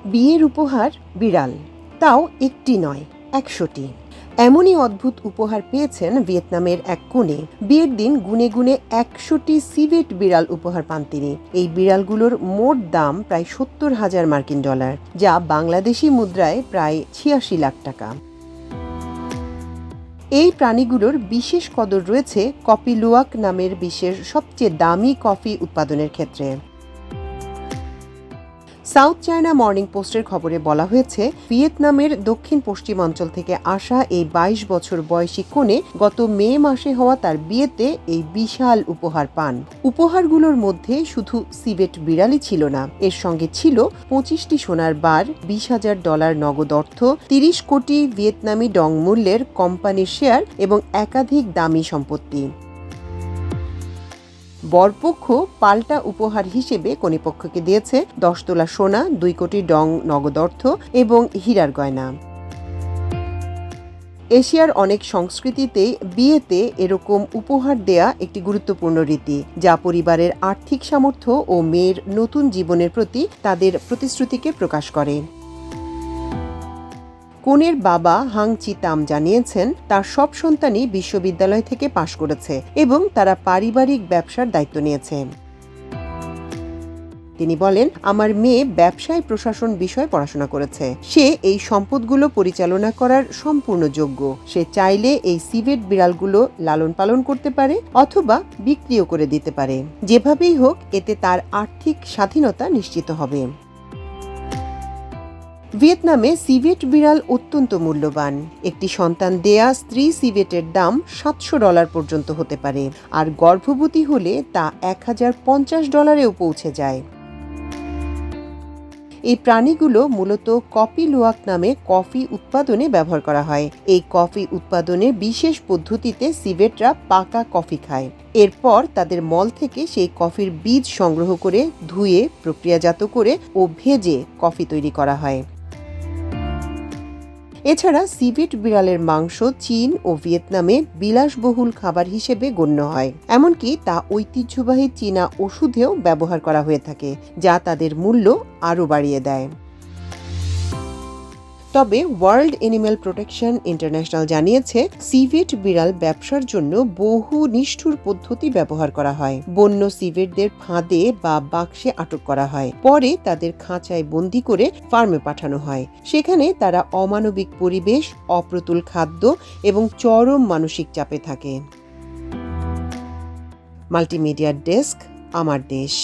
বিয়ের উপহার বিড়াল, তাও একটি নয় ১০০টি। এমনই অদ্ভুত উপহার পেয়েছেন ভিয়েতনামের এক কনে। বিয়ের দিন গুনে গুনে ১০০টি সিভেট বিড়াল উপহার পান তিনি। এই বিড়ালগুলোর মোট দাম প্রায় $৭০,০০০ যা বাংলাদেশি মুদ্রায় প্রায় ৮৬ লাখ টাকা। এই প্রাণীগুলোর বিশেষ কদর রয়েছে কফি লুওয়াক নামের বিশ্বের সবচেয়ে দামি কফি উৎপাদনের ক্ষেত্রে। সাউথ চায়না মর্নিং পোস্টের খবরে বলা হয়েছে, ভিয়েতনামের দক্ষিণ পশ্চিমাঞ্চল থেকে আসা এই ২২ বছর বয়সী কনে গত মে মাসে হওয়া তার বিয়েতে এই বিশাল উপহার পান। উপহারগুলোর মধ্যে শুধু সিভেট বিড়ালই ছিল না, এর সঙ্গে ছিল ২৫টি সোনার বার, $২০,০০০ নগদ অর্থ, ৩০ কোটি ভিয়েতনামি ডং মূল্যের কোম্পানির শেয়ার এবং একাধিক দামি সম্পত্তি। বরপক্ষ পাল্টা উপহার হিসেবে কনেপক্ষকে দিয়েছে ১০ তোলা সোনা, ২ কোটি ডং নগদ অর্থ এবং হীরার গয়না। এশিয়ার অনেক সংস্কৃতিতেই বিয়েতে এরকম উপহার দেয়া একটি গুরুত্বপূর্ণ রীতি, যা পরিবারের আর্থিক সামর্থ্য ও মেয়ের নতুন জীবনের প্রতি তাদের প্রতিশ্রুতিকে প্রকাশ করে। কনের বাবা হাং চি তাম জানিয়েছেন, তার সব সন্তানই বিশ্ববিদ্যালয় থেকে পাশ করেছে এবং তারা পারিবারিক ব্যবসার দায়িত্ব নিয়েছে। তিনি বলেন, আমার মেয়ে ব্যবসায় প্রশাসন বিষয়ে পড়াশোনা করেছে। সে এই সম্পদগুলো পরিচালনা করার সম্পূর্ণ যোগ্য। সে চাইলে এই সিভেট বিড়ালগুলো লালন পালন করতে পারে অথবা বিক্রিও করে দিতে পারে। যেভাবেই হোক, এতে তার আর্থিক স্বাধীনতা নিশ্চিত হবে। ভিয়েতনামে সিভেট বিড়াল অত্যন্ত মূল্যবান। একটি সন্তান দেয়া স্ত্রী সিভেটের দাম $৭০০ পর্যন্ত হতে পারে, আর গর্ভবতী হলে তা $১,০৫০-এও পৌঁছে যায়। এই প্রাণীগুলো মূলত কফি লুওয়াক নামে কফি উৎপাদনে ব্যবহার করা হয়। এই কফি উৎপাদনের বিশেষ পদ্ধতিতে সিভেটরা পাকা কফি খায়। এরপর তাদের মল থেকে সেই কফির বীজ সংগ্রহ করে ধুয়ে প্রক্রিয়াজাত করে ও ভেজে কফি তৈরি করা হয়। এছাড়া সিভেট বিড়ালের মাংস চীন ও ভিয়েতনামে বিলাসবহুল খাবার হিসেবে গণ্য হয়। এমনকি তা ঐতিহ্যবাহী চীনা ওষুধেও ব্যবহার করা হয়ে থাকে, যা তাদের মূল্য আরও বাড়িয়ে দেয়। তবে ওয়ার্ল্ড এনিম্যাল প্রোটেকশন ইন্টারন্যাশনাল জানিয়েছে, সিভেট বিড়াল ব্যবসার জন্য বহু নিষ্ঠুর পদ্ধতি ব্যবহার করা হয়। বন্য সিভেটদের ফাঁদে বা বাক্সে আটক করা হয়, পরে তাদের খাঁচায় বন্দি করে ফার্মে পাঠানো হয়। সেখানে তারা অমানবিক পরিবেশ, অপ্রতুল খাদ্য এবং চরম মানসিক চাপে থাকে। মাল্টিমিডিয়া ডেস্ক, আমার দেশ।